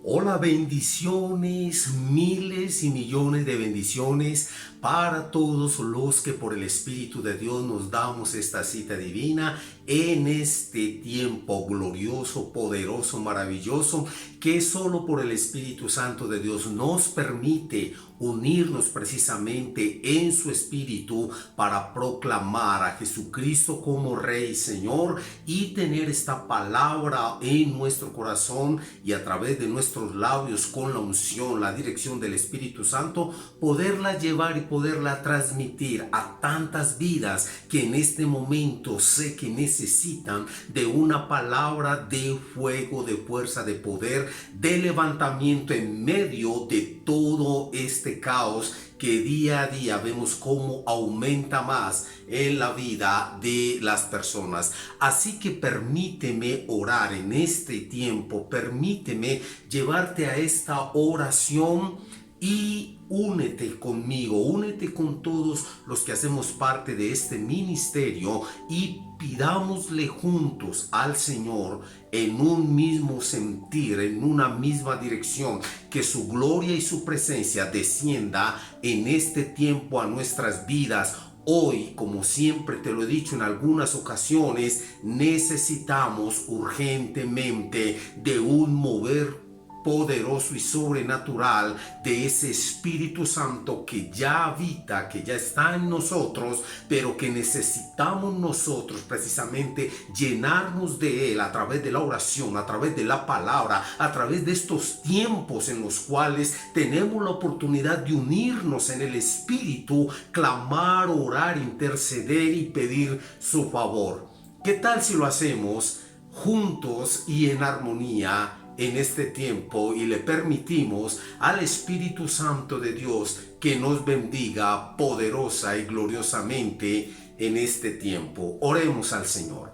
Hola, bendiciones, miles y millones de bendiciones para todos los que por el Espíritu de Dios nos damos esta cita divina en este tiempo glorioso, poderoso, maravilloso, que solo por el Espíritu Santo de Dios nos permite unirnos precisamente en su Espíritu para proclamar a Jesucristo como Rey y Señor y tener esta palabra en nuestro corazón y a través de nuestros labios con la unción, la dirección del Espíritu Santo, poderla llevar y poderla transmitir a tantas vidas que en este momento sé que necesitan de una palabra de fuego, de fuerza, de poder, de levantamiento en medio de todo este caos que día a día vemos cómo aumenta más en la vida de las personas. Así que permíteme orar en este tiempo, permíteme llevarte a esta oración y únete conmigo, únete con todos los que hacemos parte de este ministerio y pidámosle juntos al Señor en un mismo sentir, en una misma dirección, que su gloria y su presencia descienda en este tiempo a nuestras vidas. Hoy, como siempre te lo he dicho en algunas ocasiones, necesitamos urgentemente de un mover poderoso y sobrenatural de ese Espíritu Santo que ya habita, que ya está en nosotros, pero que necesitamos nosotros precisamente llenarnos de Él a través de la oración, a través de la palabra, a través de estos tiempos en los cuales tenemos la oportunidad de unirnos en el Espíritu, clamar, orar, interceder y pedir su favor. ¿Qué tal si lo hacemos juntos y en armonía en este tiempo y le permitimos al Espíritu Santo de Dios que nos bendiga poderosa y gloriosamente en este tiempo? Oremos al Señor.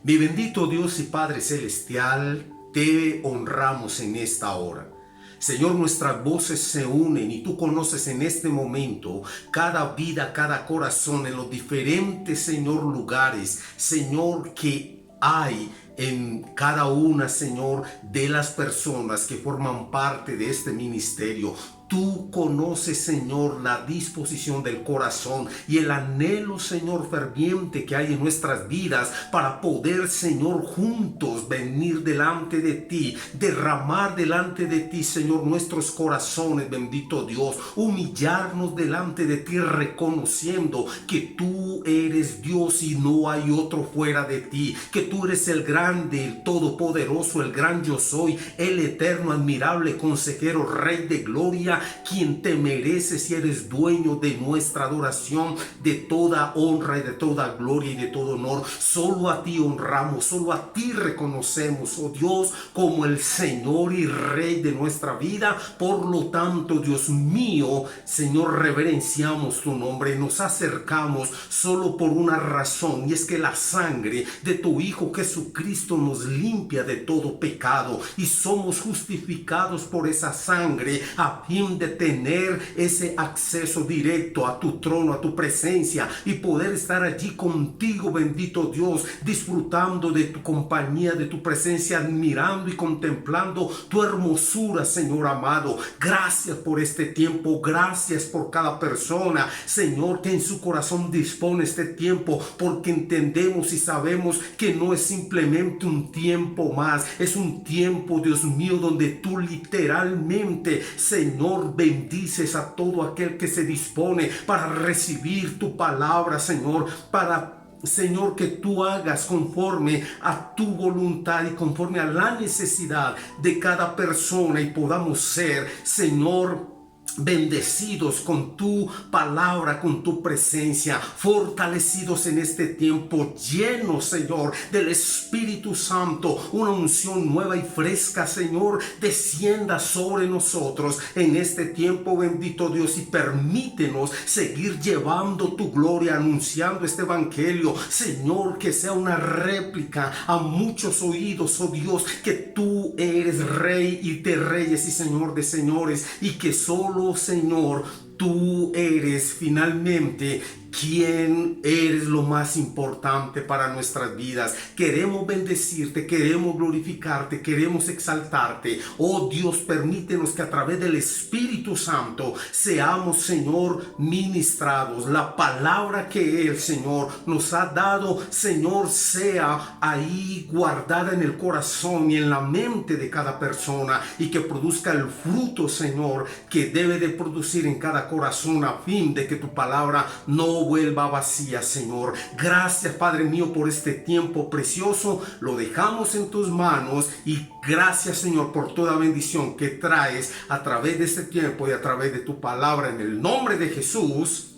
Mi bendito Dios y Padre Celestial, te honramos en esta hora. Señor, nuestras voces se unen y tú conoces en este momento cada vida, cada corazón en los diferentes, Señor, lugares, Señor, que hay en cada una, Señor, de las personas que forman parte de este ministerio. Tú conoces, Señor, la disposición del corazón y el anhelo, Señor, ferviente que hay en nuestras vidas para poder, Señor, juntos venir delante de ti, derramar delante de ti, Señor, nuestros corazones, bendito Dios, humillarnos delante de ti, reconociendo que tú eres Dios y no hay otro fuera de ti, que tú eres el grande, el todopoderoso, el gran yo soy, el eterno, admirable consejero, Rey de gloria, quien te mereces y eres dueño de nuestra adoración, de toda honra y de toda gloria y de todo honor. Solo a ti honramos, solo a ti reconocemos, oh Dios, como el Señor y Rey de nuestra vida. Por lo tanto, Dios mío, Señor, reverenciamos tu nombre, nos acercamos solo por una razón, y es que la sangre de tu Hijo Jesucristo nos limpia de todo pecado y somos justificados por esa sangre a fin de tener ese acceso directo a tu trono, a tu presencia y poder estar allí contigo, bendito Dios, disfrutando de tu compañía, de tu presencia, admirando y contemplando tu hermosura, Señor amado. Gracias por este tiempo, gracias por cada persona, Señor, que en su corazón dispone este tiempo, porque entendemos y sabemos que no es simplemente un tiempo más, es un tiempo, Dios mío, donde tú literalmente, Señor, bendices a todo aquel que se dispone para recibir tu palabra, Señor, para, Señor, que tú hagas conforme a tu voluntad y conforme a la necesidad de cada persona y podamos ser, Señor, bendecidos con tu palabra, con tu presencia, fortalecidos en este tiempo, llenos, Señor, del Espíritu Santo. Una unción nueva y fresca, Señor, descienda sobre nosotros en este tiempo, bendito Dios, y permítenos seguir llevando tu gloria, anunciando este evangelio, Señor, que sea una réplica a muchos oídos, oh Dios, que tú eres Rey y de reyes y Señor de señores, y que solo, Señor, tú eres finalmente quién eres lo más importante para nuestras vidas. Queremos bendecirte, queremos glorificarte, queremos exaltarte. Oh Dios, permítenos que a través del Espíritu Santo seamos, Señor, ministrados. La palabra que el Señor nos ha dado, Señor, sea ahí guardada en el corazón y en la mente de cada persona, y que produzca el fruto, Señor, que debe de producir en cada corazón, a fin de que tu palabra no vuelva vacía, Señor. Gracias, Padre mío, por este tiempo precioso. Lo dejamos en tus manos, y gracias, Señor, por toda bendición que traes a través de este tiempo y a través de tu palabra, en el nombre de Jesús.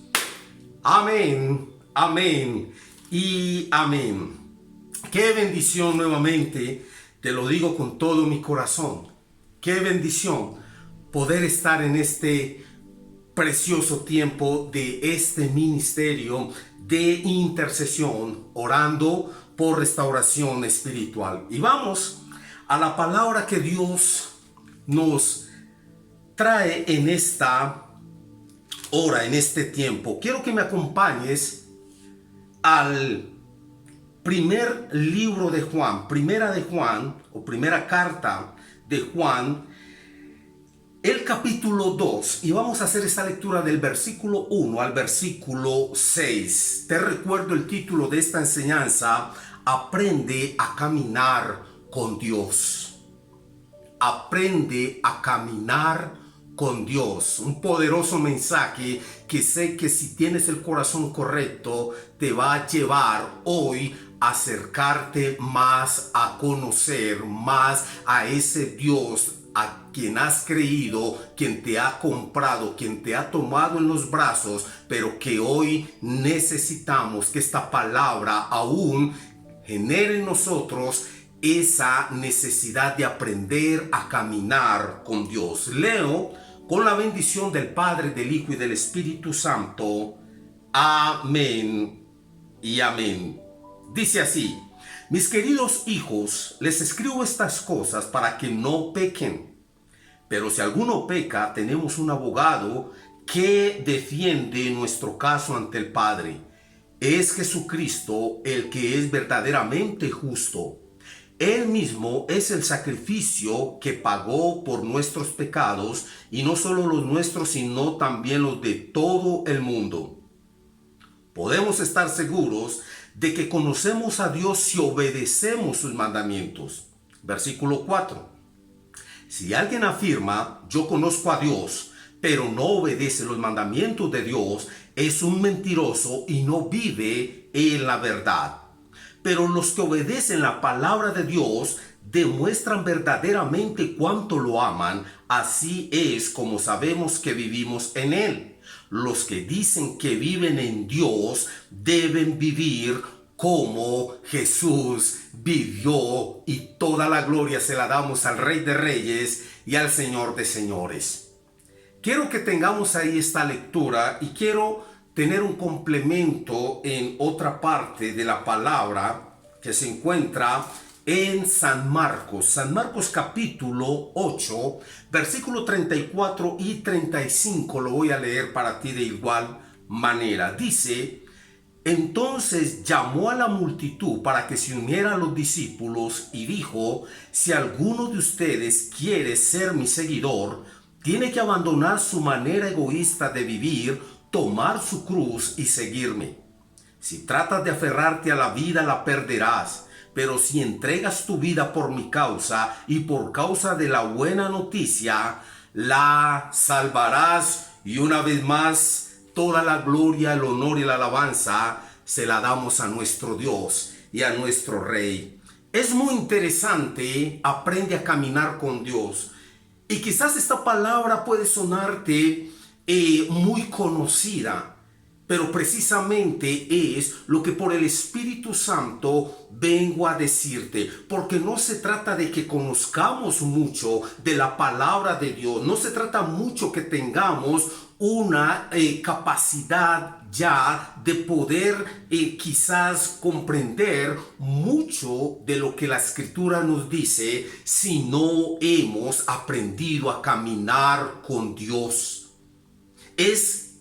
Amén, amén y amén. Qué bendición, nuevamente te lo digo con todo mi corazón. Qué bendición poder estar en este precioso tiempo de este ministerio de intercesión, orando por restauración espiritual. Y vamos a la palabra que Dios nos trae en esta hora, en este tiempo. Quiero que me acompañes al primer libro de Juan, primera de Juan, o primera carta de Juan, el capítulo 2, y vamos a hacer esta lectura del versículo 1 al versículo 6. Te recuerdo el título de esta enseñanza: Aprende a caminar con Dios. Aprende a caminar con Dios. Un poderoso mensaje que sé que, si tienes el corazón correcto, te va a llevar hoy a acercarte más a conocer más a ese Dios a quien has creído, quien te ha comprado, quien te ha tomado en los brazos, pero que hoy necesitamos que esta palabra aún genere en nosotros esa necesidad de aprender a caminar con Dios. Leo con la bendición del Padre, del Hijo y del Espíritu Santo. Amén y amén. Dice así: mis queridos hijos, les escribo estas cosas para que no pequen. Pero si alguno peca, tenemos un abogado que defiende nuestro caso ante el Padre. Es Jesucristo, el que es verdaderamente justo. Él mismo es el sacrificio que pagó por nuestros pecados, y no solo los nuestros, sino también los de todo el mundo. Podemos estar seguros de que conocemos a Dios si obedecemos sus mandamientos. Versículo 4. Si alguien afirma: yo conozco a Dios, pero no obedece los mandamientos de Dios, es un mentiroso y no vive en la verdad. Pero los que obedecen la palabra de Dios demuestran verdaderamente cuánto lo aman. Así es como sabemos que vivimos en Él. Los que dicen que viven en Dios deben vivir como Jesús vivió, y toda la gloria se la damos al Rey de Reyes y al Señor de Señores. Quiero que tengamos ahí esta lectura, y quiero tener un complemento en otra parte de la palabra que se encuentra en San Marcos capítulo 8, versículo 34 y 35. Lo voy a leer para ti de igual manera. Dice: entonces llamó a la multitud para que se uniera a los discípulos y dijo: si alguno de ustedes quiere ser mi seguidor, tiene que abandonar su manera egoísta de vivir, tomar su cruz y seguirme. Si tratas de aferrarte a la vida, la perderás. Pero si entregas tu vida por mi causa y por causa de la buena noticia, la salvarás. Y una vez más, toda la gloria, el honor y la alabanza se la damos a nuestro Dios y a nuestro Rey. Es muy interesante: aprende a caminar con Dios. Y quizás esta palabra puede sonarte muy conocida, pero precisamente es lo que por el Espíritu Santo vengo a decirte, porque no se trata de que conozcamos mucho de la palabra de Dios, no se trata mucho que tengamos una capacidad ya de poder quizás comprender mucho de lo que la Escritura nos dice, si no hemos aprendido a caminar con Dios. Es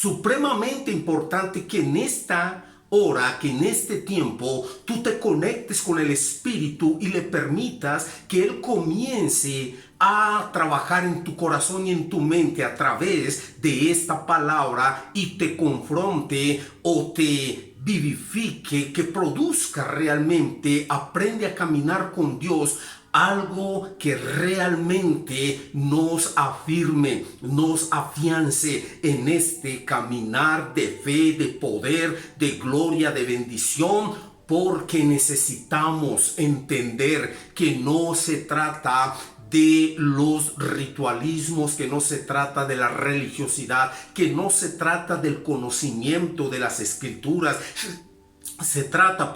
supremamente importante que en esta hora, que en este tiempo tú te conectes con el Espíritu y le permitas que Él comience a trabajar en tu corazón y en tu mente a través de esta palabra y te confronte o te vivifique, que produzca realmente, aprende a caminar con Dios, algo que realmente nos afirme, nos afiance en este caminar de fe, de poder, de gloria, de bendición, porque necesitamos entender que no se trata de los ritualismos, que no se trata de la religiosidad, que no se trata del conocimiento de las escrituras. Se trata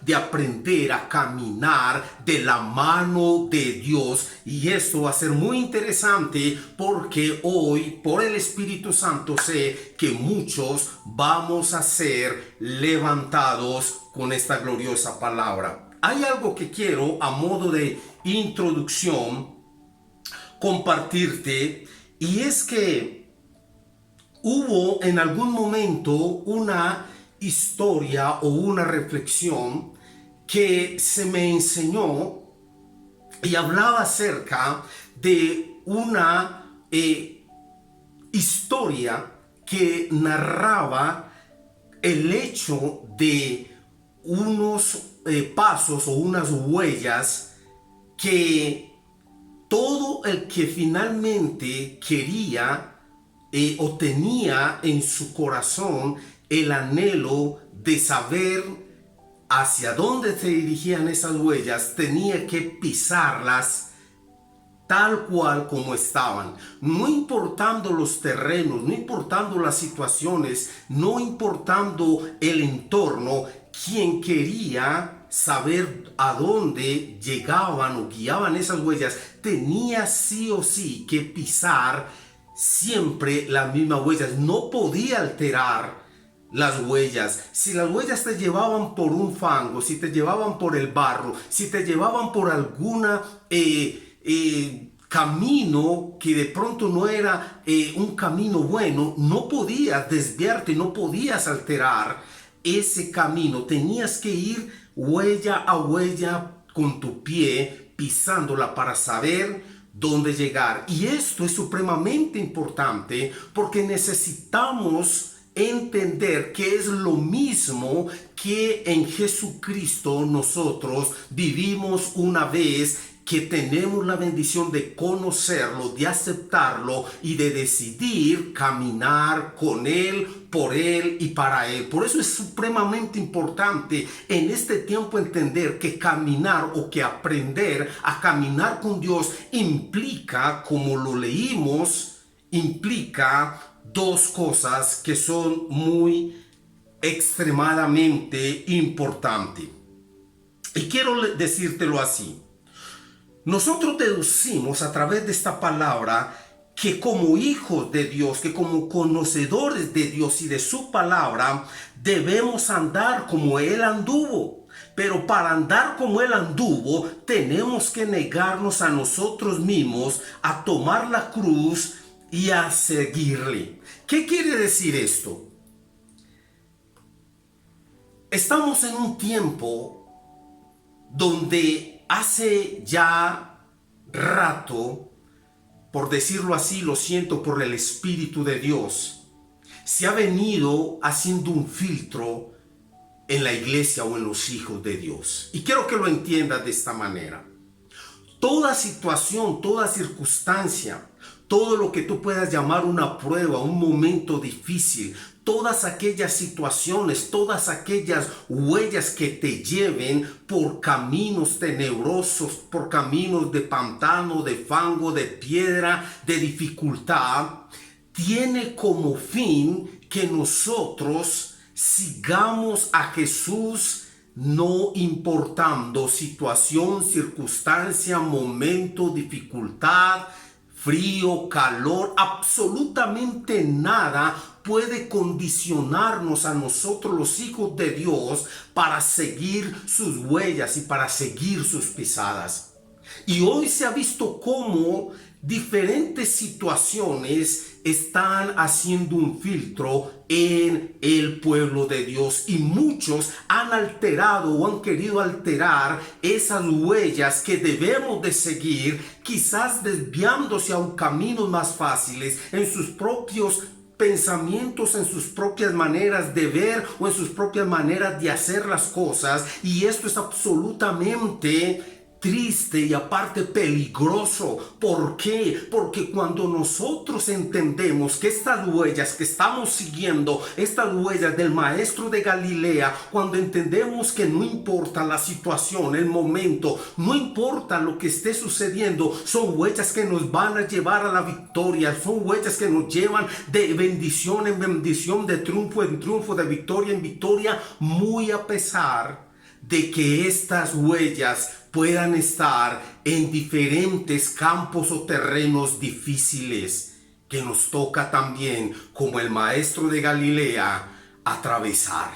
de aprender a caminar de la mano de Dios, y esto va a ser muy interesante porque hoy por el Espíritu Santo sé que muchos vamos a ser levantados con esta gloriosa palabra. Hay algo que quiero a modo de introducción compartirte, y es que hubo en algún momento una historia o una reflexión que se me enseñó y hablaba acerca de una historia que narraba el hecho de unos pasos o unas huellas que todo el que finalmente quería o tenía en su corazón el anhelo de saber hacia dónde se dirigían esas huellas, tenía que pisarlas tal cual como estaban, no importando los terrenos, no importando las situaciones, no importando el entorno. Quien quería saber a dónde llegaban o guiaban esas huellas tenía sí o sí que pisar siempre las mismas huellas, no podía alterar las huellas. Si las huellas te llevaban por un fango, si te llevaban por el barro, si te llevaban por alguna camino que de pronto no era un camino bueno, no podías desviarte, no podías alterar ese camino. Tenías que ir huella a huella con tu pie, pisándola para saber dónde llegar. Y esto es supremamente importante porque necesitamos entender que es lo mismo que en Jesucristo nosotros vivimos una vez que tenemos la bendición de conocerlo, de aceptarlo y de decidir caminar con Él, por Él y para Él. Por eso es supremamente importante en este tiempo entender que caminar o que aprender a caminar con Dios implica, como lo leímos, implica dos cosas que son muy extremadamente importantes. Y quiero decírtelo así. Nosotros deducimos a través de esta palabra que como hijos de Dios, que como conocedores de Dios y de su palabra, debemos andar como Él anduvo. Pero para andar como Él anduvo, tenemos que negarnos a nosotros mismos, a tomar la cruz y a seguirle. ¿Qué quiere decir esto? Estamos en un tiempo donde hace ya rato, por decirlo así, lo siento por el Espíritu de Dios, se ha venido haciendo un filtro en la iglesia o en los hijos de Dios. Y quiero que lo entiendas de esta manera. Toda situación, toda circunstancia, todo lo que tú puedas llamar una prueba, un momento difícil, todas aquellas situaciones, todas aquellas huellas que te lleven por caminos tenebrosos, por caminos de pantano, de fango, de piedra, de dificultad, tiene como fin que nosotros sigamos a Jesús, no importando situación, circunstancia, momento, dificultad, frío, calor, absolutamente nada puede condicionarnos a nosotros los hijos de Dios para seguir sus huellas y para seguir sus pisadas. Y hoy se ha visto cómo diferentes situaciones están haciendo un filtro en el pueblo de Dios y muchos han alterado o han querido alterar esas huellas que debemos de seguir, quizás desviándose a un camino más fáciles en sus propios pensamientos, en sus propias maneras de ver o en sus propias maneras de hacer las cosas, y esto es absolutamente triste y aparte peligroso. ¿Por qué? Porque cuando nosotros entendemos que estas huellas que estamos siguiendo, estas huellas del maestro de Galilea, cuando entendemos que no importa la situación, el momento, no importa lo que esté sucediendo, son huellas que nos van a llevar a la victoria, son huellas que nos llevan de bendición en bendición, de triunfo en triunfo, de victoria en victoria, muy a pesar de que estas huellas puedan estar en diferentes campos o terrenos difíciles que nos toca también, como el maestro de Galilea, atravesar.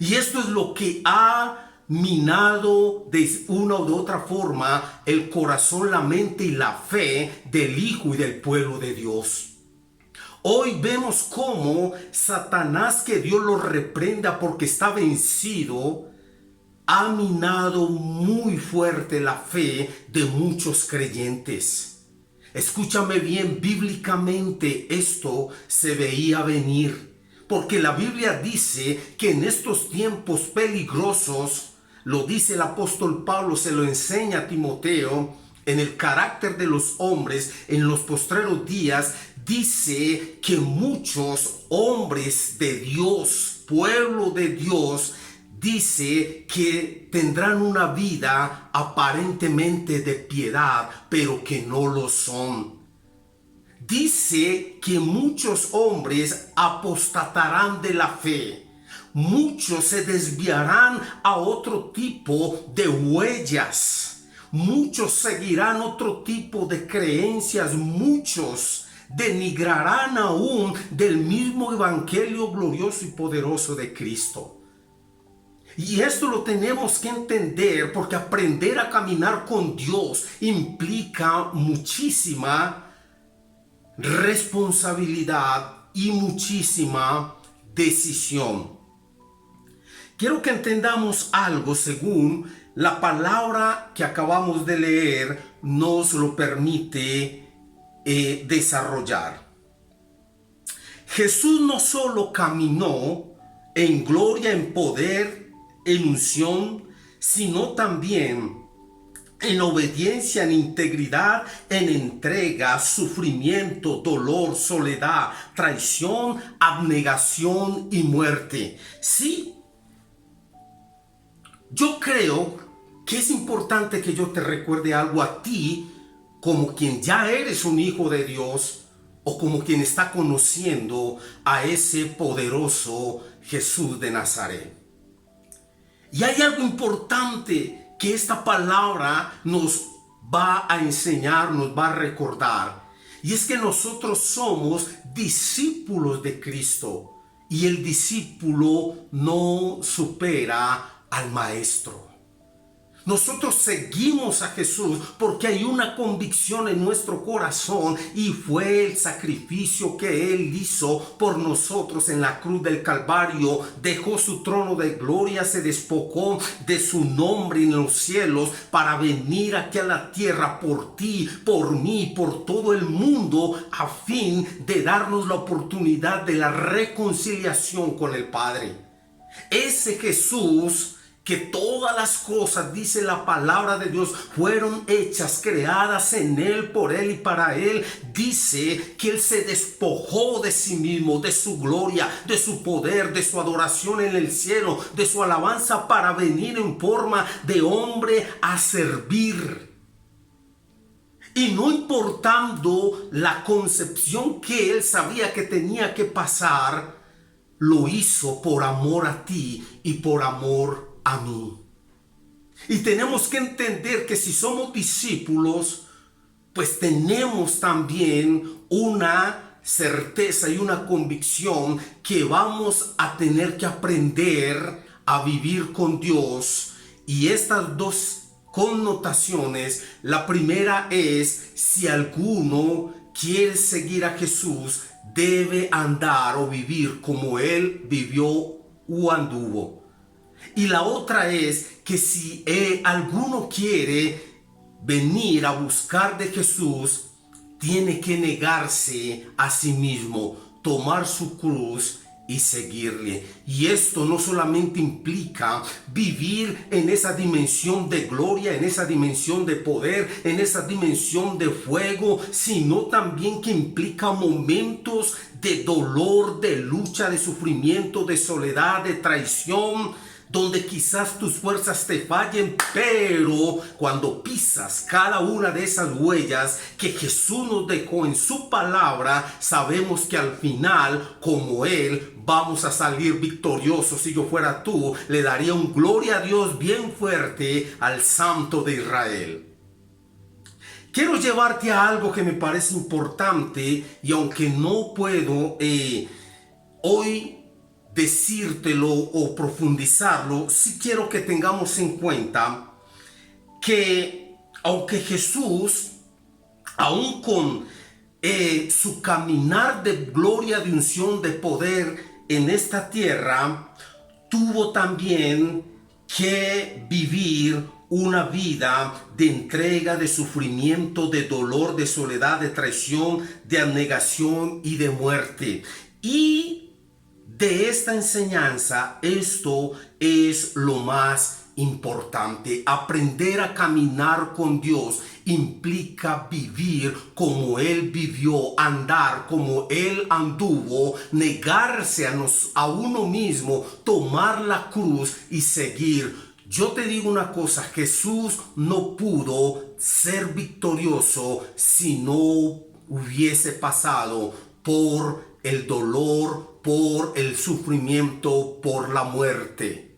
Y esto es lo que ha minado de una u de otra forma el corazón, la mente y la fe del Hijo y del pueblo de Dios. Hoy vemos cómo Satanás, que Dios lo reprenda porque está vencido, ha minado muy fuerte la fe de muchos creyentes. Escúchame bien, bíblicamente esto se veía venir, porque la Biblia dice que en estos tiempos peligrosos, lo dice el apóstol Pablo, se lo enseña a Timoteo, en el carácter de los hombres en los postreros días, dice que muchos hombres de Dios, pueblo de Dios, dice que tendrán una vida aparentemente de piedad, pero que no lo son. Dice que muchos hombres apostatarán de la fe. Muchos se desviarán a otro tipo de huellas. Muchos seguirán otro tipo de creencias. Muchos denigrarán aún del mismo evangelio glorioso y poderoso de Cristo. Y esto lo tenemos que entender, porque aprender a caminar con Dios implica muchísima responsabilidad y muchísima decisión. Quiero que entendamos algo según la palabra que acabamos de leer nos lo permite desarrollar. Jesús no solo caminó en gloria, en poder, en unción, sino también en obediencia, en integridad, en entrega, sufrimiento, dolor, soledad, traición, abnegación y muerte. Sí, yo creo que es importante que yo te recuerde algo a ti, como quien ya eres un hijo de Dios, o como quien está conociendo a ese poderoso Jesús de Nazaret. Y hay algo importante que esta palabra nos va a enseñar, nos va a recordar. Y es que nosotros somos discípulos de Cristo. Y el discípulo no supera al maestro. Nosotros seguimos a Jesús porque hay una convicción en nuestro corazón, y fue el sacrificio que Él hizo por nosotros en la cruz del Calvario. Dejó su trono de gloria, se despojó de su nombre en los cielos para venir aquí a la tierra por ti, por mí, por todo el mundo, a fin de darnos la oportunidad de la reconciliación con el Padre. Ese Jesús, que todas las cosas, dice la palabra de Dios, fueron hechas, creadas en Él, por Él y para Él. Dice que Él se despojó de sí mismo, de su gloria, de su poder, de su adoración en el cielo, de su alabanza, para venir en forma de hombre a servir. Y no importando la concepción que Él sabía que tenía que pasar, lo hizo por amor a ti y por amor a mí. Y tenemos que entender que si somos discípulos, pues tenemos también una certeza y una convicción que vamos a tener que aprender a vivir con Dios. Y estas dos connotaciones. La primera es: si alguno quiere seguir a Jesús, debe andar o vivir como Él vivió o anduvo. Y la otra es que si alguno quiere venir a buscar de Jesús, tiene que negarse a sí mismo, tomar su cruz y seguirle. Y esto no solamente implica vivir en esa dimensión de gloria, en esa dimensión de poder, en esa dimensión de fuego, sino también que implica momentos de dolor, de lucha, de sufrimiento, de soledad, de traición, donde quizás tus fuerzas te fallen, pero cuando pisas cada una de esas huellas que Jesús nos dejó en su palabra, sabemos que al final, como Él, vamos a salir victoriosos. Si yo fuera tú, le daría un gloria a Dios bien fuerte al Santo de Israel. Quiero llevarte a algo que me parece importante, y aunque no puedo hoy decírtelo o profundizarlo, sí quiero que tengamos en cuenta que aunque Jesús, aún con su caminar de gloria, de unción, de poder en esta tierra, tuvo también que vivir una vida de entrega, de sufrimiento, de dolor, de soledad, de traición, de abnegación y de muerte. Y de esta enseñanza, esto es lo más importante. Aprender a caminar con Dios implica vivir como Él vivió, andar como Él anduvo, negarse a uno mismo, tomar la cruz y seguir. Yo te digo una cosa: Jesús no pudo ser victorioso si no hubiese pasado por el dolor, por el sufrimiento, por la muerte.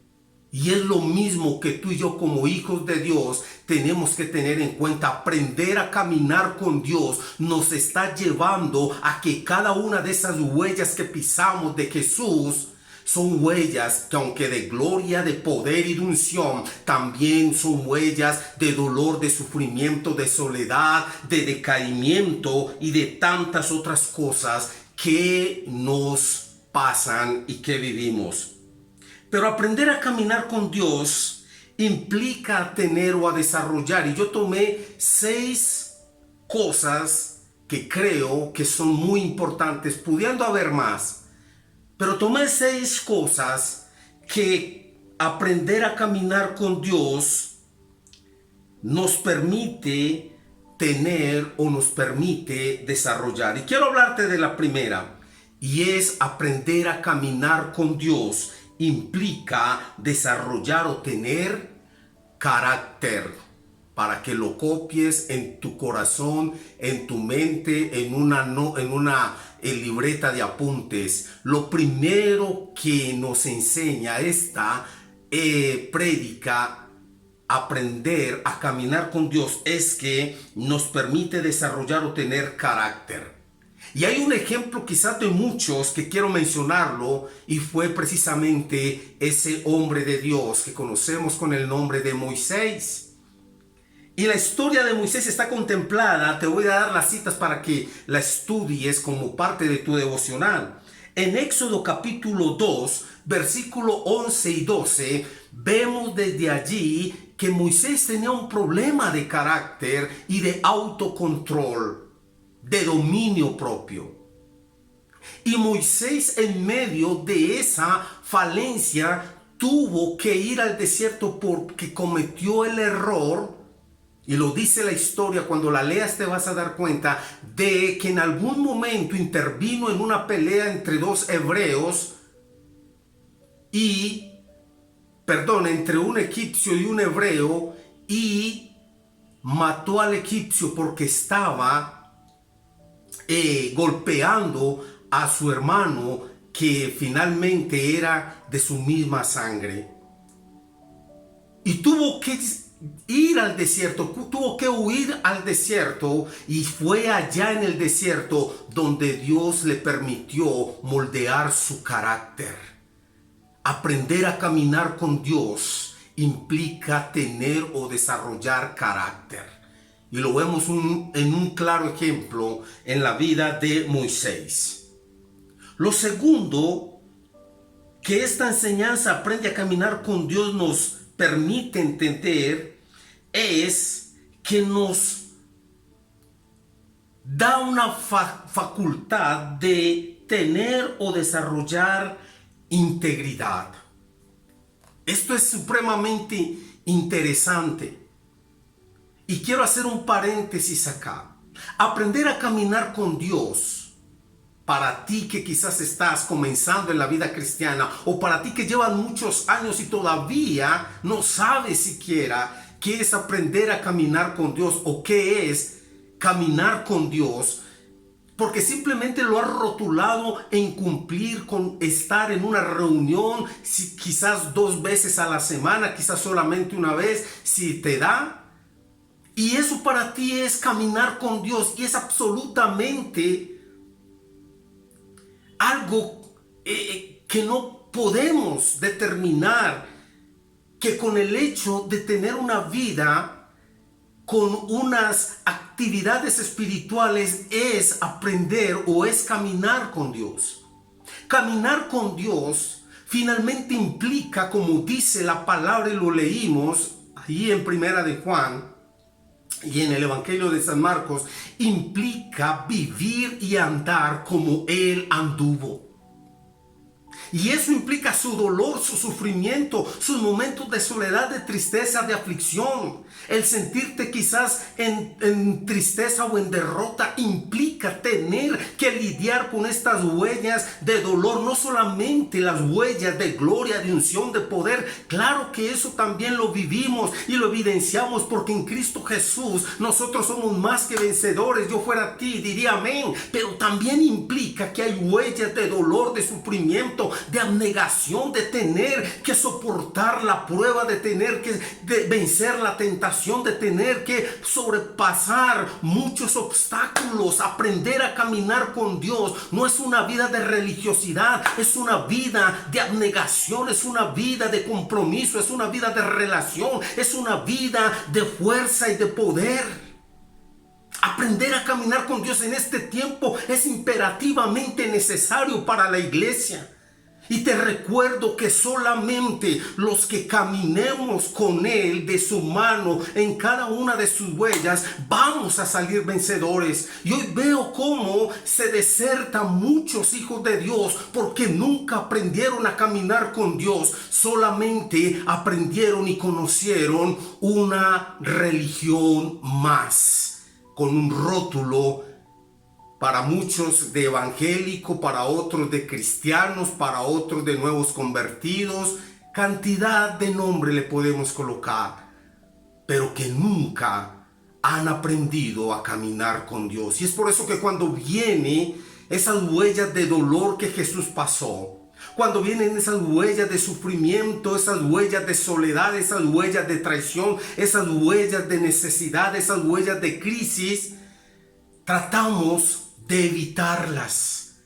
Y es lo mismo que tú y yo, como hijos de Dios, tenemos que tener en cuenta. Aprender a caminar con Dios nos está llevando a que cada una de esas huellas que pisamos de Jesús son huellas que, aunque de gloria, de poder y de unción, también son huellas de dolor, de sufrimiento, de soledad, de decaimiento y de tantas otras cosas que nos pasan y que vivimos. Pero aprender a caminar con Dios implica tener o a desarrollar, y yo tomé 6 cosas que creo que son muy importantes, pudiendo haber más, pero tomé 6 cosas que aprender a caminar con Dios nos permite tener o nos permite desarrollar. Y quiero hablarte de la primera, y es: aprender a caminar con Dios implica desarrollar o tener carácter, para que lo copies en tu corazón, en tu mente, en una libreta de apuntes. Lo primero que nos enseña esta prédica, aprender a caminar con Dios, es que nos permite desarrollar o tener carácter. Y hay un ejemplo quizás de muchos que quiero mencionarlo, y fue precisamente ese hombre de Dios que conocemos con el nombre de Moisés. Y la historia de Moisés está contemplada, te voy a dar las citas para que la estudies como parte de tu devocional. En Éxodo capítulo 2, versículo 11 y 12, vemos desde allí que Moisés tenía un problema de carácter y de autocontrol, de dominio propio. Y Moisés, en medio de esa falencia, tuvo que ir al desierto porque cometió el error. Y lo dice la historia, cuando la leas te vas a dar cuenta de que en algún momento intervino en una pelea entre dos hebreos entre un egipcio y un hebreo, y mató al egipcio porque estaba golpeando a su hermano, que finalmente era de su misma sangre. Y tuvo que ir al desierto, tuvo que huir al desierto, y fue allá en el desierto donde Dios le permitió moldear su carácter. Aprender a caminar con Dios implica tener o desarrollar carácter. Y lo vemos en un claro ejemplo en la vida de Moisés. Lo segundo que esta enseñanza aprende a caminar con Dios nos permite entender es que nos da una facultad de tener o desarrollar integridad. Esto es supremamente interesante. Y quiero hacer un paréntesis acá. Aprender a caminar con Dios, para ti que quizás estás comenzando en la vida cristiana, o para ti que llevas muchos años y todavía no sabes siquiera qué es aprender a caminar con Dios o qué es caminar con Dios, porque simplemente lo has rotulado en cumplir con estar en una reunión, quizás 2 veces a la semana, quizás solamente una vez, si te da. Y eso para ti es caminar con Dios, y es absolutamente algo que no podemos determinar, que con el hecho de tener una vida con unas actividades espirituales es aprender o es caminar con Dios. Caminar con Dios finalmente implica, como dice la palabra y lo leímos ahí en Primera de Juan y en el Evangelio de San Marcos, implica vivir y andar como Él anduvo. Y eso implica su dolor, su sufrimiento, sus momentos de soledad, de tristeza, de aflicción. El sentirte quizás en tristeza o en derrota implica tener que lidiar con estas huellas de dolor. No solamente las huellas de gloria, de unción, de poder. Claro que eso también lo vivimos y lo evidenciamos, porque en Cristo Jesús nosotros somos más que vencedores. Yo fuera a ti diría amén. Pero también implica que hay huellas de dolor, de sufrimiento, de abnegación, de tener que soportar la prueba, de tener que vencer la tentación, de tener que sobrepasar muchos obstáculos. Aprender a caminar con Dios no es una vida de religiosidad, es una vida de abnegación, es una vida de compromiso, es una vida de relación, es una vida de fuerza y de poder. Aprender a caminar con Dios en este tiempo es imperativamente necesario para la iglesia. Y te recuerdo que solamente los que caminemos con Él de su mano en cada una de sus huellas vamos a salir vencedores. Y hoy veo cómo se desertan muchos hijos de Dios porque nunca aprendieron a caminar con Dios. Solamente aprendieron y conocieron una religión más, con un rótulo. Para muchos de evangélico, para otros de cristianos, para otros de nuevos convertidos. Cantidad de nombre le podemos colocar, pero que nunca han aprendido a caminar con Dios. Y es por eso que cuando vienen esas huellas de dolor que Jesús pasó, cuando vienen esas huellas de sufrimiento, esas huellas de soledad, esas huellas de traición, esas huellas de necesidad, esas huellas de crisis, tratamos de evitarlas.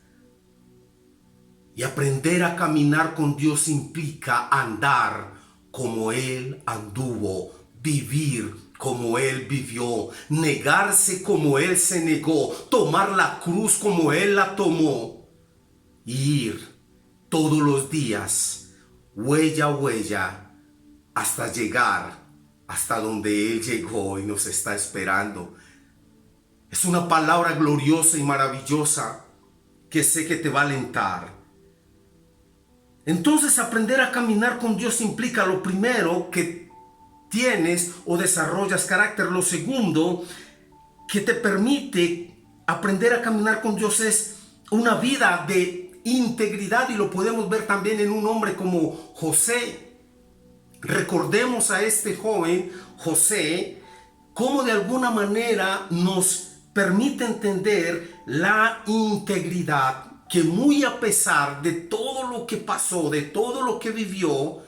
Y aprender a caminar con Dios implica andar como Él anduvo, vivir como Él vivió, negarse como Él se negó, tomar la cruz como Él la tomó, y ir todos los días, huella a huella, hasta llegar hasta donde Él llegó y nos está esperando. Es una palabra gloriosa y maravillosa que sé que te va a alentar. Entonces, aprender a caminar con Dios implica, lo primero, que tienes o desarrollas carácter. Lo segundo que te permite aprender a caminar con Dios es una vida de integridad, y lo podemos ver también en un hombre como José. Recordemos a este joven José, cómo de alguna manera nos permite entender la integridad, que muy a pesar de todo lo que pasó, de todo lo que vivió,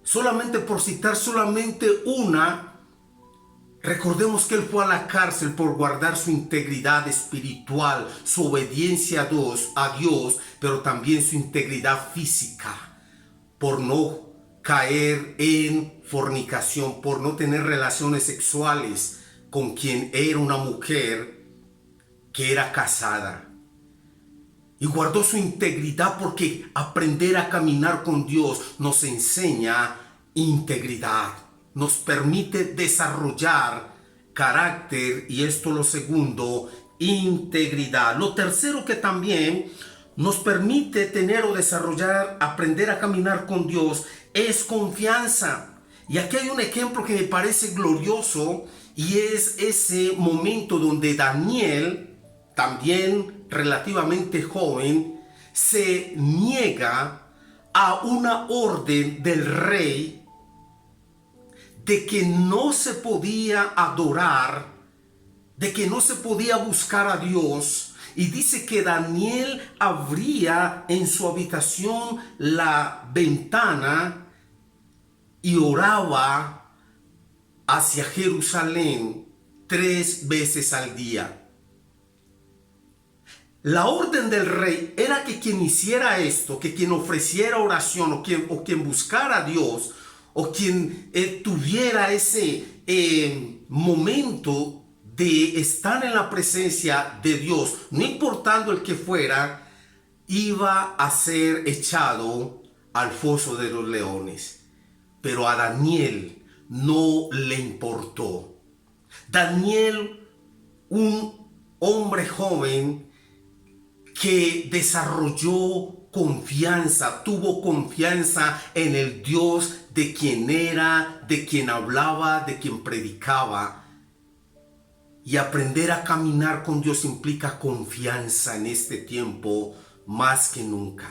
solamente por citar solamente una, recordemos que él fue a la cárcel por guardar su integridad espiritual, su obediencia a Dios, pero también su integridad física, por no caer en fornicación, por no tener relaciones sexuales con quien era una mujer que era casada. Y guardó su integridad, porque aprender a caminar con Dios nos enseña integridad, nos permite desarrollar carácter, y esto lo segundo, integridad. Lo tercero que también nos permite tener o desarrollar, aprender a caminar con Dios, es confianza. Y aquí hay un ejemplo que me parece glorioso, y es ese momento donde Daniel, también relativamente joven, se niega a una orden del rey de que no se podía adorar, de que no se podía buscar a Dios. Y dice que Daniel abría en su habitación la ventana y oraba hacia Jerusalén 3 veces al día. La orden del rey era que quien hiciera esto, que quien ofreciera oración, o quien buscara a Dios, o quien tuviera ese momento de estar en la presencia de Dios, no importando el que fuera, iba a ser echado al foso de los leones. Pero a Daniel no le importó. Daniel, un hombre joven que desarrolló confianza, tuvo confianza en el Dios de quien era, de quien hablaba, de quien predicaba. Y aprender a caminar con Dios implica confianza en este tiempo más que nunca.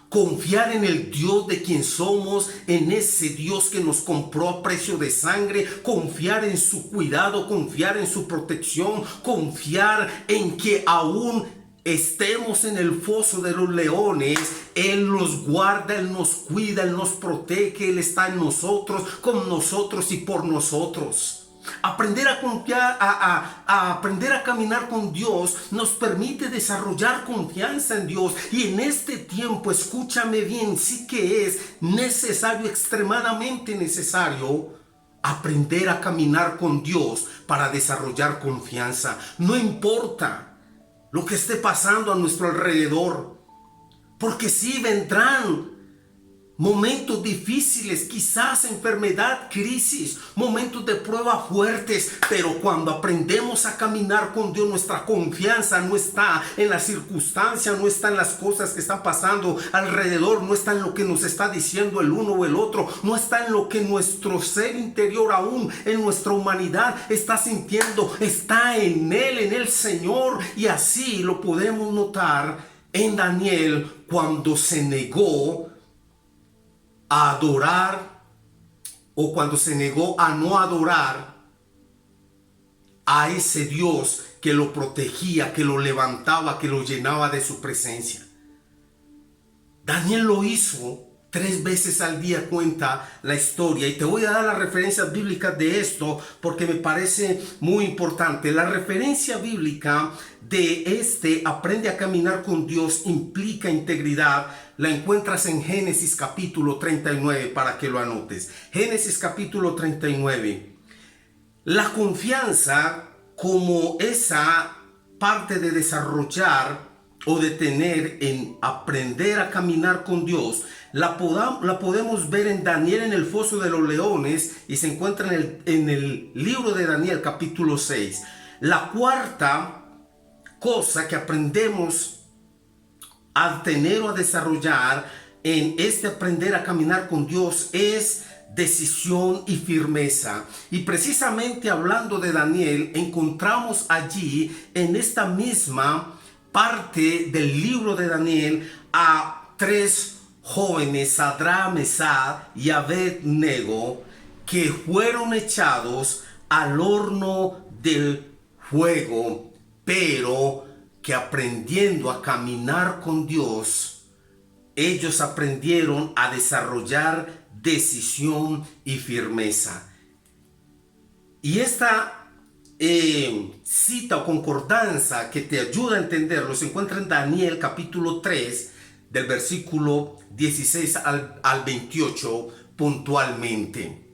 Confiar en el Dios de quien somos, en ese Dios que nos compró a precio de sangre, confiar en su cuidado, confiar en su protección, confiar en que aún estemos en el foso de los leones, Él nos guarda, Él nos cuida, Él nos protege, Él está en nosotros, con nosotros y por nosotros. Aprender a confiar, aprender a caminar con Dios nos permite desarrollar confianza en Dios. Y en este tiempo, escúchame bien, sí que es necesario, extremadamente necesario, aprender a caminar con Dios para desarrollar confianza. No importa lo que esté pasando a nuestro alrededor, porque sí vendrán momentos difíciles, quizás enfermedad, crisis, momentos de prueba fuertes, pero cuando aprendemos a caminar con Dios, nuestra confianza no está en las circunstancias, no está en las cosas que están pasando alrededor, no está en lo que nos está diciendo el uno o el otro, no está en lo que nuestro ser interior, aún en nuestra humanidad, está sintiendo, está en Él, en el Señor. Y así lo podemos notar en Daniel, cuando se negó a adorar, o cuando se negó a no adorar a ese Dios que lo protegía, que lo levantaba, que lo llenaba de su presencia. Daniel lo hizo 3 veces al día, cuenta la historia, y te voy a dar las referencias bíblicas de esto porque me parece muy importante. La referencia bíblica de aprende a caminar con Dios implica integridad. La encuentras en Génesis capítulo 39, para que lo anotes. Génesis capítulo 39. La confianza, como esa parte de desarrollar o de tener en aprender a caminar con Dios, la podemos ver en Daniel en el foso de los leones, y se encuentra en el libro de Daniel capítulo 6. La cuarta cosa que aprendemos a tener o a desarrollar en aprender a caminar con Dios es decisión y firmeza. Y precisamente hablando de Daniel, encontramos allí en esta misma parte del libro de Daniel a 3 jóvenes, Sadrach, Mesach y Abednego, que fueron echados al horno del fuego, pero que aprendiendo a caminar con Dios, ellos aprendieron a desarrollar decisión y firmeza. Y esta cita o concordanza que te ayuda a entenderlo se encuentra en Daniel capítulo 3, del versículo 16 al 28 puntualmente.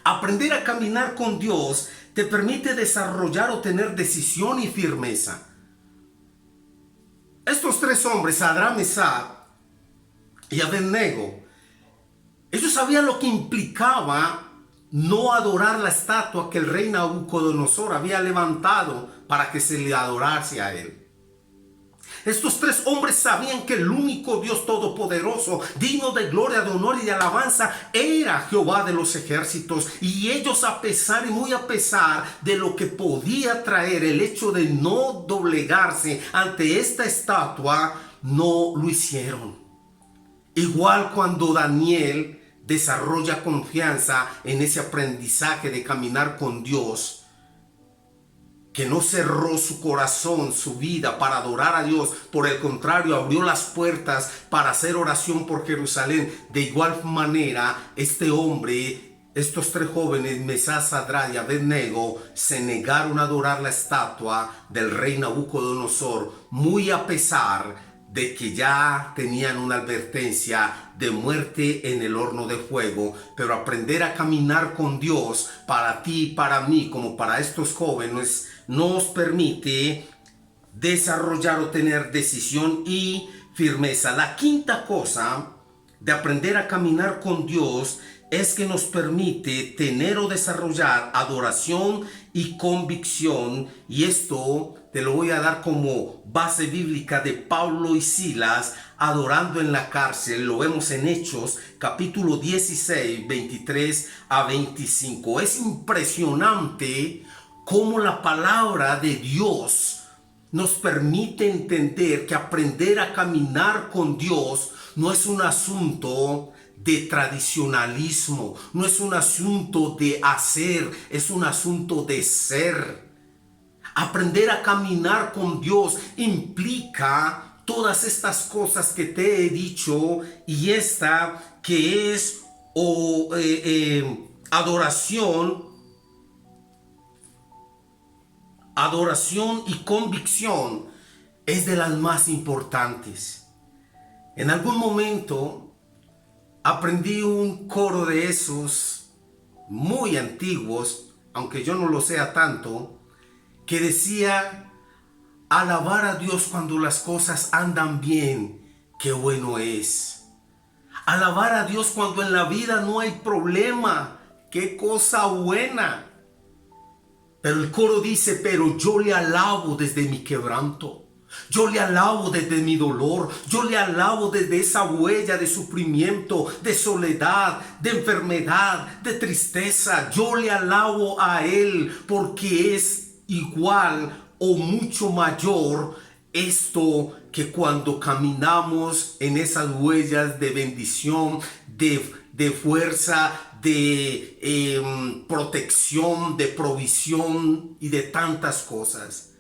Aprender a caminar con Dios te permite desarrollar o tener decisión y firmeza. Estos tres hombres, Sadrach, Mesach y Abednego, ellos sabían lo que implicaba no adorar la estatua que el rey Nabucodonosor había levantado para que se le adorase a él. Estos tres hombres sabían que el único Dios todopoderoso, digno de gloria, de honor y de alabanza, era Jehová de los ejércitos. Y ellos, a pesar y muy a pesar de lo que podía traer el hecho de no doblegarse ante esta estatua, no lo hicieron. Igual cuando Daniel desarrolla confianza en ese aprendizaje de caminar con Dios, que no cerró su corazón, su vida para adorar a Dios. Por el contrario, abrió las puertas para hacer oración por Jerusalén. De igual manera, este hombre, estos tres jóvenes, Mesach, Sadrach y Abednego, se negaron a adorar la estatua del rey Nabucodonosor, muy a pesar de que ya tenían una advertencia de muerte en el horno de fuego. Pero aprender a caminar con Dios, para ti y para mí, como para estos jóvenes, nos permite desarrollar o tener decisión y firmeza. La quinta cosa de aprender a caminar con Dios es que nos permite tener o desarrollar adoración y convicción. Y esto te lo voy a dar como base bíblica de Pablo y Silas adorando en la cárcel. Lo vemos en Hechos capítulo 16, 23 a 25. Es impresionante cómo la palabra de Dios nos permite entender que aprender a caminar con Dios no es un asunto de tradicionalismo, no es un asunto de hacer, es un asunto de ser. Aprender a caminar con Dios implica todas estas cosas que te he dicho, y esta que es adoración y convicción, es de las más importantes. En algún momento aprendí un coro de esos muy antiguos, aunque yo no lo sea tanto, que decía: alabar a Dios cuando las cosas andan bien, qué bueno es. Alabar a Dios cuando en la vida no hay problema, qué cosa buena. Pero el coro dice: pero yo le alabo desde mi quebranto. Yo le alabo desde mi dolor. Yo le alabo desde esa huella de sufrimiento, de soledad, de enfermedad, de tristeza. Yo le alabo a Él porque es igual o mucho mayor esto que cuando caminamos en esas huellas de bendición, de fuerza, de protección, de provisión y de tantas cosas.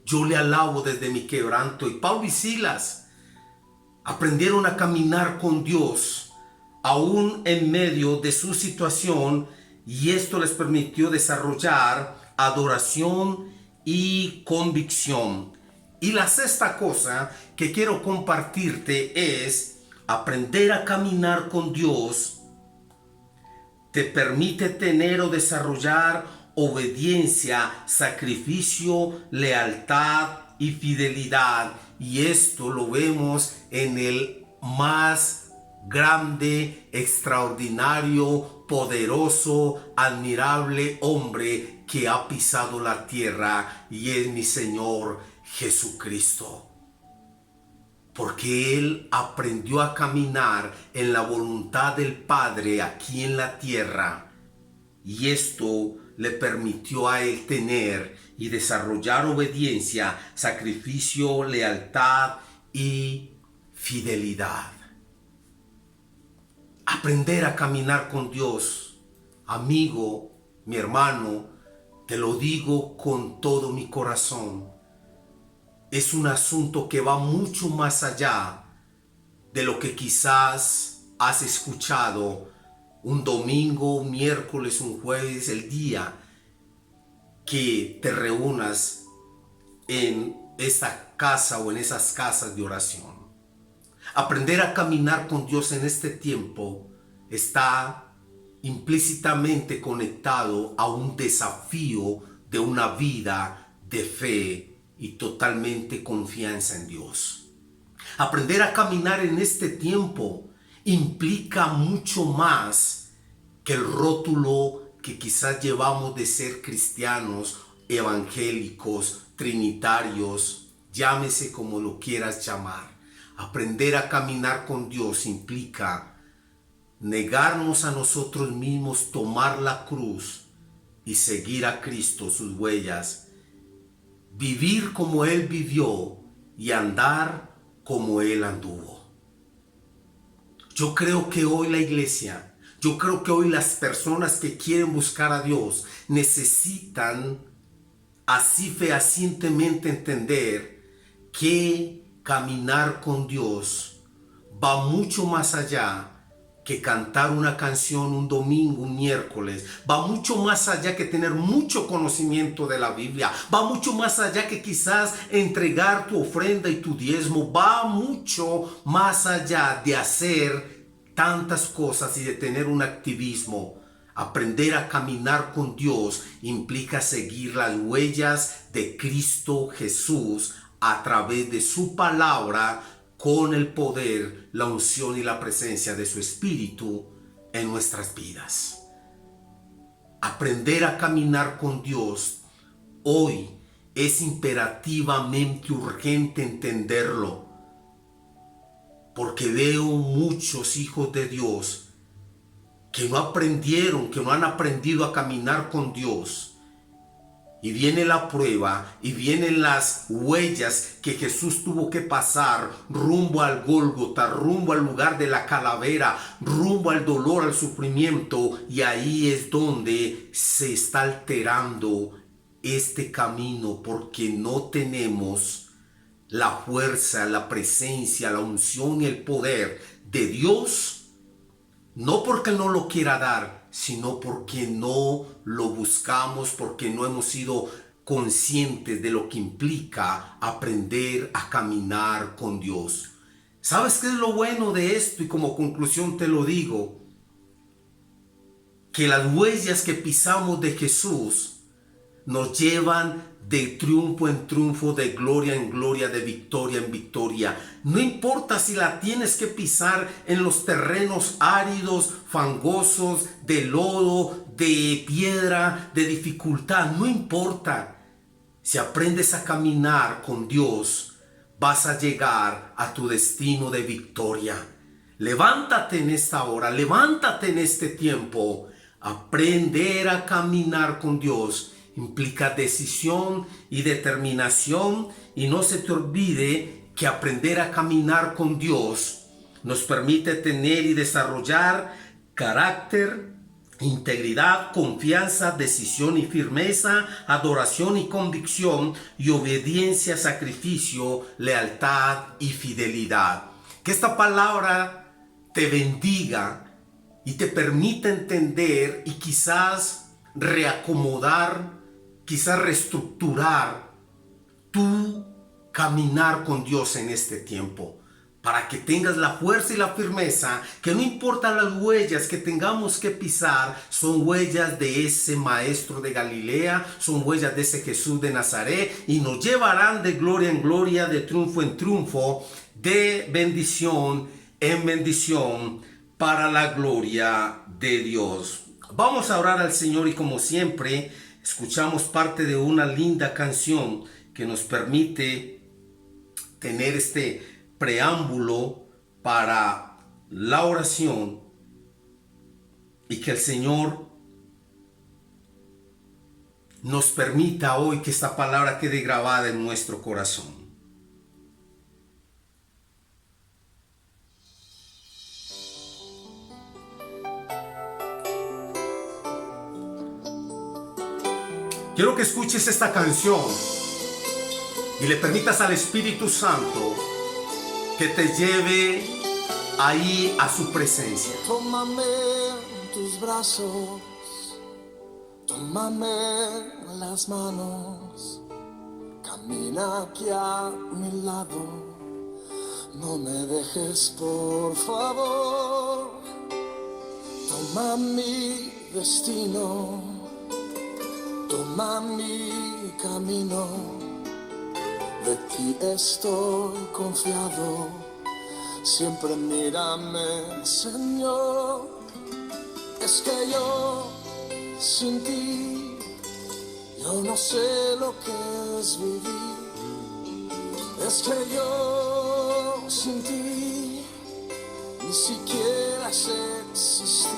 Yo le alabo desde mi quebranto. Y Pablo y Silas aprendieron a caminar con Dios aún en medio de su situación, y esto les permitió desarrollar adoración y convicción. Y la sexta cosa que quiero compartirte es: aprender a caminar con Dios te permite tener o desarrollar obediencia, sacrificio, lealtad y fidelidad. Y esto lo vemos en el más grande, extraordinario, poderoso, admirable hombre que ha pisado la tierra, y es mi Señor Jesucristo. Porque Él aprendió a caminar en la voluntad del Padre aquí en la tierra, y esto le permitió a Él tener y desarrollar obediencia, sacrificio, lealtad y fidelidad. Aprender a caminar con Dios, amigo, mi hermano, te lo digo con todo mi corazón, es un asunto que va mucho más allá de lo que quizás has escuchado un domingo, un miércoles, un jueves, el día que te reúnas en esta casa o en esas casas de oración. Aprender a caminar con Dios en este tiempo está implícitamente conectado a un desafío de una vida de fe y totalmente confianza en Dios. Aprender a caminar en este tiempo implica mucho más que el rótulo que quizás llevamos de ser cristianos, evangélicos, trinitarios, llámese como lo quieras llamar. Aprender a caminar con Dios implica negarnos a nosotros mismos, tomar la cruz y seguir a Cristo, sus huellas, vivir como Él vivió y andar como Él anduvo. Yo creo que hoy la iglesia, yo creo que hoy las personas que quieren buscar a Dios necesitan así fehacientemente entender que caminar con Dios va mucho más allá que cantar una canción un domingo, un miércoles. Va mucho más allá que tener mucho conocimiento de la Biblia. Va mucho más allá que quizás entregar tu ofrenda y tu diezmo. Va mucho más allá de hacer tantas cosas y de tener un activismo. Aprender a caminar con Dios implica seguir las huellas de Cristo Jesús a través de su palabra, con el poder, la unción y la presencia de su Espíritu en nuestras vidas. Aprender a caminar con Dios hoy es imperativamente urgente entenderlo, porque veo muchos hijos de Dios que no aprendieron, que no han aprendido a caminar con Dios. Y viene la prueba y vienen las huellas que Jesús tuvo que pasar rumbo al Gólgota, rumbo al lugar de la calavera, rumbo al dolor, al sufrimiento. Y ahí es donde se está alterando este camino, porque no tenemos la fuerza, la presencia, la unción y el poder de Dios. No porque no lo quiera dar, sino porque no lo buscamos, porque no hemos sido conscientes de lo que implica aprender a caminar con Dios. ¿Sabes qué es lo bueno de esto? Y como conclusión te lo digo, que las huellas que pisamos de Jesús nos llevan de triunfo en triunfo, de gloria en gloria, de victoria en victoria. No importa si la tienes que pisar en los terrenos áridos, fangosos, de lodo, de piedra, de dificultad. No importa. Si aprendes a caminar con Dios, vas a llegar a tu destino de victoria. Levántate en esta hora, levántate en este tiempo. Aprender a caminar con Dios implica decisión y determinación, y no se te olvide que aprender a caminar con Dios nos permite tener y desarrollar carácter, integridad, confianza, decisión y firmeza, adoración y convicción, y obediencia, sacrificio, lealtad y fidelidad. Que esta palabra te bendiga y te permita entender y quizás reacomodar, quizás reestructurar tu caminar con Dios en este tiempo, para que tengas la fuerza y la firmeza, que no importa las huellas que tengamos que pisar, son huellas de ese maestro de Galilea, son huellas de ese Jesús de Nazaret, y nos llevarán de gloria en gloria, de triunfo en triunfo, de bendición en bendición, para la gloria de Dios. Vamos a orar al Señor, y como siempre escuchamos parte de una linda canción que nos permite tener este preámbulo para la oración, y que el Señor nos permita hoy que esta palabra quede grabada en nuestro corazón. Quiero que escuches esta canción y le permitas al Espíritu Santo que te lleve ahí a su presencia. Tómame en tus brazos, tómame en las manos, camina aquí a mi lado, no me dejes por favor. Toma mi destino, toma mi camino. De ti estoy confiado, siempre mírame, Señor. Es que yo sin ti, yo no sé lo que es vivir. Es que yo sin ti ni siquiera sé existir.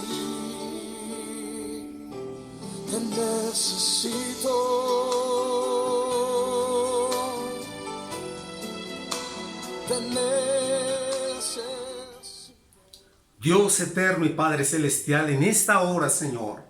Te necesito. Te necesito. Dios eterno y Padre celestial, en esta hora, Señor,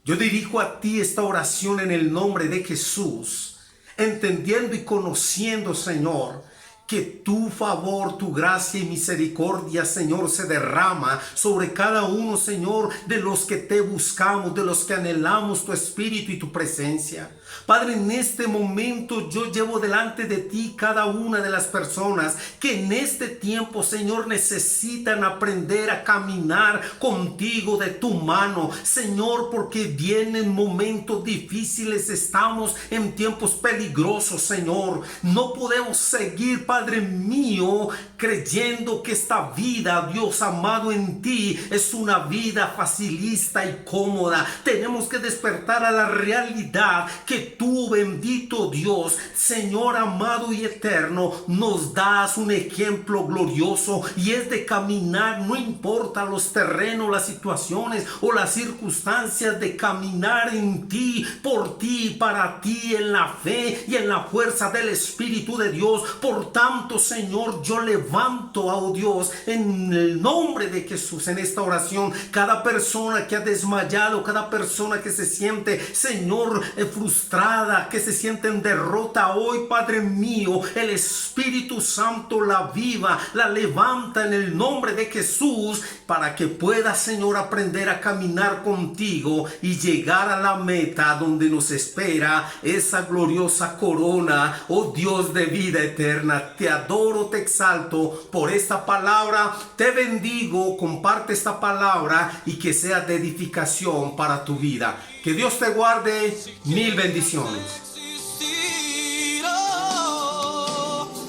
yo dirijo a ti esta oración en el nombre de Jesús, entendiendo y conociendo, Señor, que tu favor, tu gracia y misericordia, Señor, se derrama sobre cada uno, Señor, de los que te buscamos, de los que anhelamos tu espíritu y tu presencia. Padre, en este momento yo llevo delante de ti cada una de las personas que en este tiempo, Señor, necesitan aprender a caminar contigo de tu mano, Señor, porque vienen momentos difíciles, estamos en tiempos peligrosos, Señor. No podemos seguir, Padre mío, creyendo que esta vida, Dios amado, en ti es una vida facilista y cómoda. Tenemos que despertar a la realidad que tú, bendito Dios, Señor amado y eterno, nos das un ejemplo glorioso, y es de caminar, no importa los terrenos, las situaciones o las circunstancias, de caminar en ti, por ti, para ti, en la fe y en la fuerza del Espíritu de Dios. Por tanto, Señor, yo levanto, oh Dios, en el nombre de Jesús, en esta oración, cada persona que ha desmayado, cada persona que se siente, Señor, frustrada, que se siente en derrota hoy, Padre mío, el Espíritu Santo la aviva, la levanta en el nombre de Jesús, para que pueda, Señor, aprender a caminar contigo y llegar a la meta donde nos espera esa gloriosa corona, oh Dios de vida eterna. Te adoro, te exalto por esta palabra, te bendigo, comparte esta palabra y que sea de edificación para tu vida. Que Dios te guarde, mil bendiciones.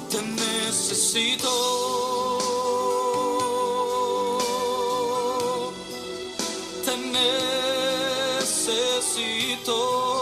Te necesito. Te necesito.